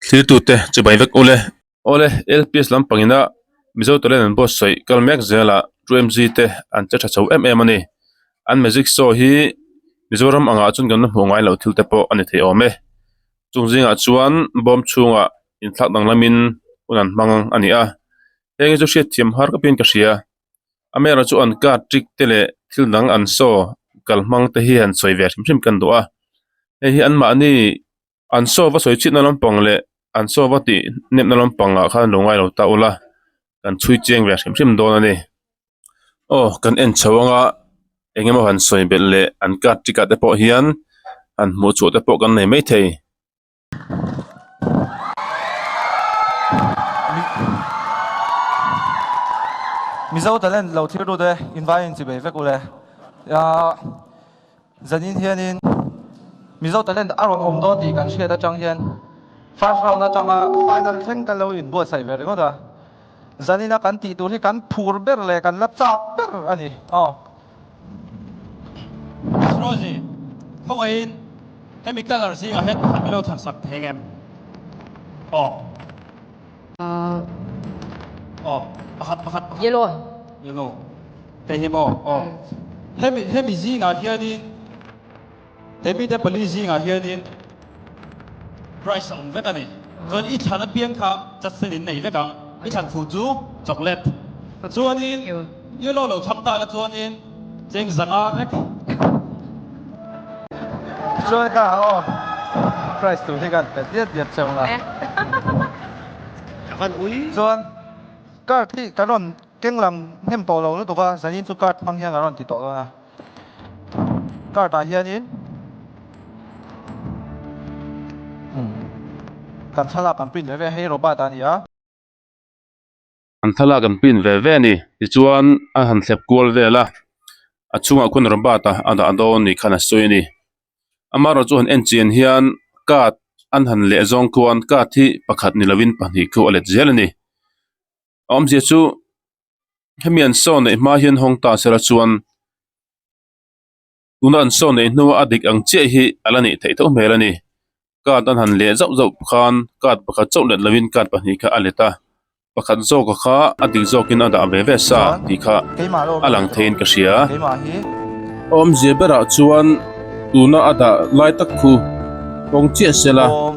thil tu te chu bai vek ole LPS lam pangina mizo tolen an boss soi kalmek zela 2mg te an cha tha chho ani an magic show hi mizoram anga chun gan hmongai lo thil te po ani the ome chungzinga chuan bom chunga in thlak dang lamin unan mangang ani a heng chu hriat thiam har ka pin ka hria amera chu an ka trick tele thil dang an so kalmang te hi an soi ve hrim kan do a hi an ma ni an so va soi chit na lampang le an so va ti nep na lampang a khan longai lo ta ula kan chui cheng ve hrim don ani kan en chawanga engemaw han soi bel le an ka tika te po hian an mu chu te po kan nei mai thei mizo talent lo thir do de invite chi be ve ko le ya zanin hianin mizo talent aron om do ti kan shia da chang hian first round na changa final theng ka lo in bo sai ve ko da zanina kan ti tu hi kan phur ber le kan lap chap ber ani Rosie, không ai em biết là gì ở hết hẳn lâu thật sắc thế em. Bakat. Yellow. Yellow. Thế hiểm em bị gì ngã here đi. Em biết là gì ngã here đi. Price ông biết anh. Còn ít thằng nó biếng khá, chắc sẽ đến này với cả ít thằng phụ chú chocolate. Cho nên yellow lâu thắp ta là cho nên chính rằng đấy. rồi ka price tu hi kan pe tiet chang la Kan ui. chuan ka thi karon kenglam hem to lo to ka zanin chu ka phang hian karon ti to na ka ta hianin kan thala kan pin ve hei robot ani a an thala kan pin ve ni ti chuan a han thlep kual vela a chunga kun robata ada adon ni khana soi ni amaro chu han enchen hian kat an han le zong kuan ka thi pakhat ni lovin pahnih khu alet zel ani omje chu hemian so nei ma hian hong ta sera chuan tunan so nei no adik ang che hi alani thei tho mel ani kat an han le zau khan kat pakhat chau let lovin kat pahnih kha aleta pakhat zo ka kha adik zokin ada ve sa ti kha keima lo alang thein ka hria keima hi omje bera chuan tuna ada lai tak khu kong chia sela om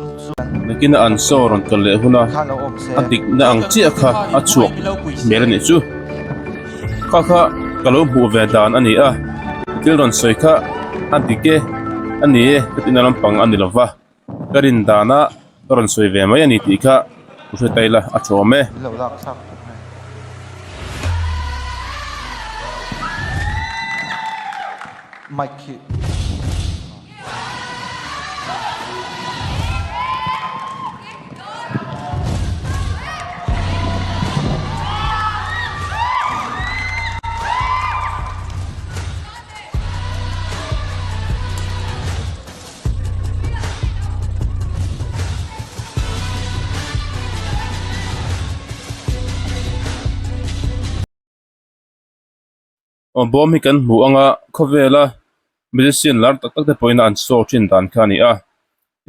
lekin an so ron kal le huna khan lo om se adik na ang chia kha a chuak mer ni chu kha kalom hu ve dan ani a til ron soi kha adike ani katina lampang ani lova karin dana ron soi ve mai ani ti kha u taila a chome lo lak sak Mike bom hi kan mu anga khovela medicine lar tak te poina an so thin dan khani a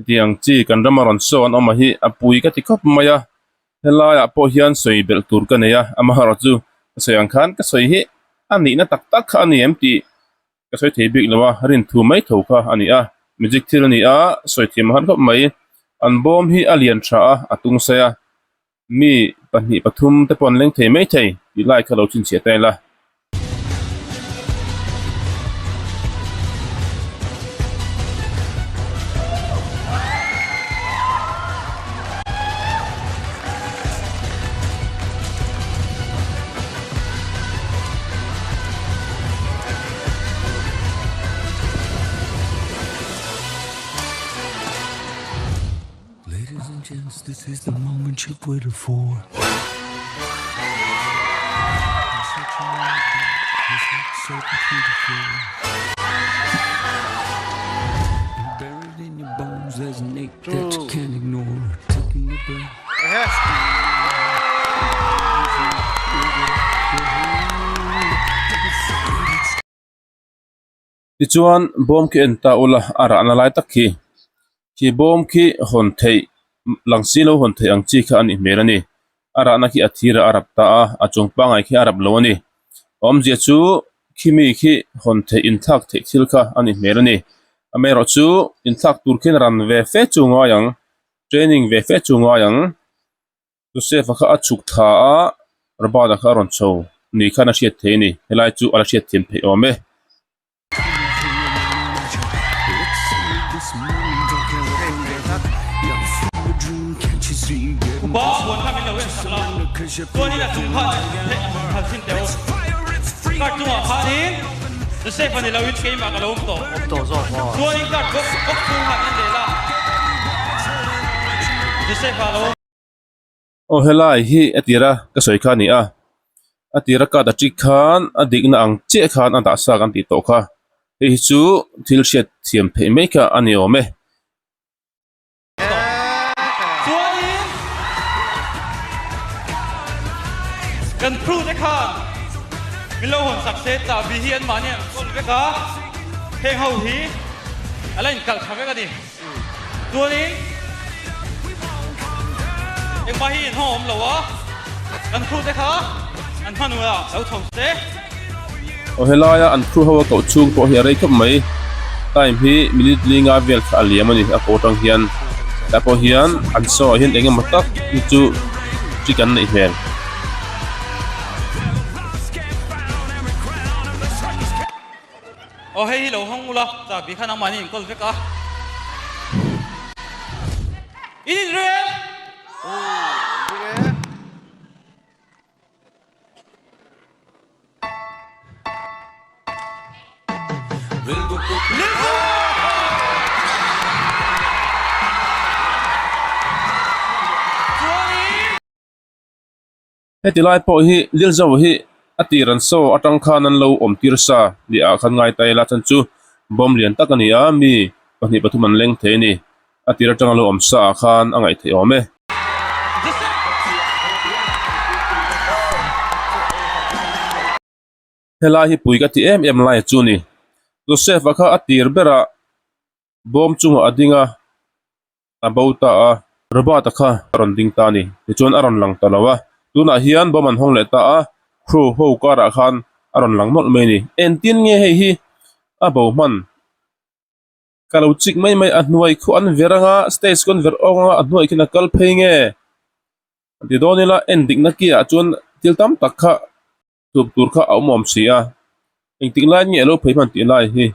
tiang chi kan ramaron so an oma hi apui ka ti khop maya helaya po hian soi bel tur ka neya ama haro chu soyang khan ka soi hi ani na tak kha ani empty ka soi thei big lawa rin thu mai tho kha ani a music thil ani a soi thim han khop mai an bom hi alian tha a atung saya mi pahni pathum te pon leng thei mai thei ti lai kha lo chin che tai la Ladies and gents, this is the moment you've waited for. Buried in your bones, there's an ache that you can't ignore. Taking your breath. ti chuan bom ki enta ula ara analai tak khi bom ki hon thei langsi lo hon the ang chi kha ani merani ara na ki athira arab ta a chung pa ngai khi arab lo ani om je chu khimi khi hon the in thak the thil kha ani merani amero chu in thak turkin ran ve fe chunga yang training ve fe chunga yang tu se fa kha achuk tha a raba da kha ron cho ni khana hriat the ni helai chu ala hriat thiam phei ome ba won kha min lo wen sakla to ni la chung kha the hal sin teo ka tu ma kha ni the se fa ni lo wit ke ma ka lo to zo to ni ka gok gok tu ha ni le la the se fa lo o helai hi atira ka soi kha ni a atira ka da chi khan adik na ang che khan anda sa kan ti to kha hi chu thil hriat thiam phei mai ka ani ome kan pru de kha milo hon success ta bi hian ma ne kol ve ka heng ho hi alain kal khabe ka ni tu ni em ba hi hom lo wa kan pru de kha an hanu la lo thom se o helaya an thru hawa ko chung po hi rei khap mai time hi minute linga vel kha aliamani a ko tang hian ta po hian an so hian engam tak chu chicken nei hel o hei lo hong la ta bi khana mani kol ve ka in re heti lai po hi lil zo hi atiran so atang khan an lo om tirsa li a khan ngai tai la chan chu bom lian tak ani a mi pahni pathuman leng the ni atira tang lo om sa khan angai the ome helai hi pui ka ti em lai chu ni joseph kha atir bera bom chunga adinga abauta a robata kha ron ding ta ni ti chon aron lang talawa tuna hian boman hong le ta a khru ho kara khan aron lang nol mai ni en tin nge hei hi abo man kalau chik mai mai anhuai khu an veranga stage kon ver onga anhuai kina kal phei nge ti donila ending na kia chun tiltam takha tup tur kha aumom sia engting lai nge lo phei man ti lai hi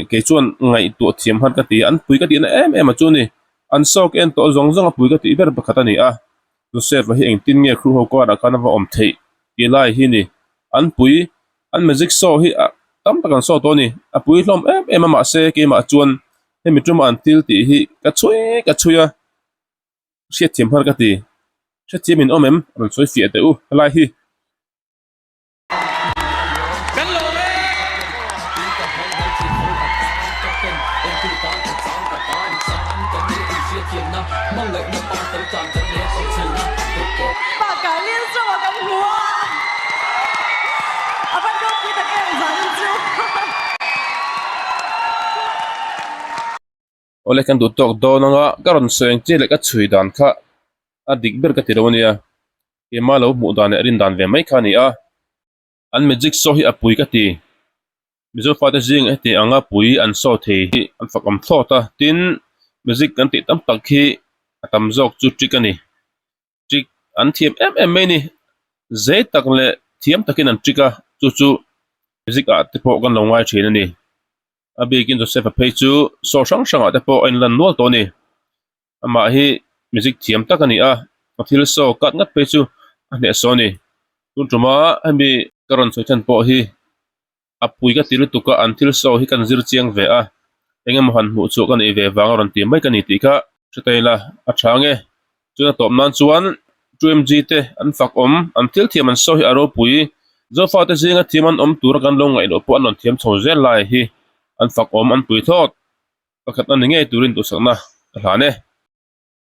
ke chuan ngai tu thiam han ka ti an pui ka ti na em a chu ni an sok en to zong zong a pui ka ti ber pakhat ani a joseph hi eng tin nge khru ho ko ra kana wa om thei ti lai hi ni an pui an magic so hi tam takan so to ni a pui hlom em ma se ke ma chuan he mi trum an til ti hi ka chuya hriat thiam har ka ti hriat thiam in omem ron soi fi ate u lai hi kan lo le把改练是我跟我，阿爸哥记得给我咱们就。 ole kan du tok do nanga karon seng che le ka chui dan kha adik ber ka ti ro nia ke ma lo mu dan rin dan ve mai kha ni a an magic so hi apui ka ti mizo fa ta jing e ti anga pui an so the hi an fak am tho ta tin magic kan ti tam tak hi atam jok chu trick ani trick an thiam em mai ni zai tak le thiam takin an tricka chu magic a te po kan lo ngai thin ani abikin joseph phei chu so sang sang ate po en lan nual to ni ama hi music thiam tak ani a athil so kat ngat pe chu ane so ni tuma ami karon soichan po hi apui ka til tu ka anthil so hi kan zir chiang ve a engam han mu chu kan e ve wang ron ti mai kan ti kha chutaila a thange chuna top nan chuan 2mg te an fak om anthil thiam an so hi aro pui zo fa te jinga thiaman om tur kan lo ngai lo po anon thiam chho zel lai hi an fak om an pui thot pakhat an nge turin tu sakna hlane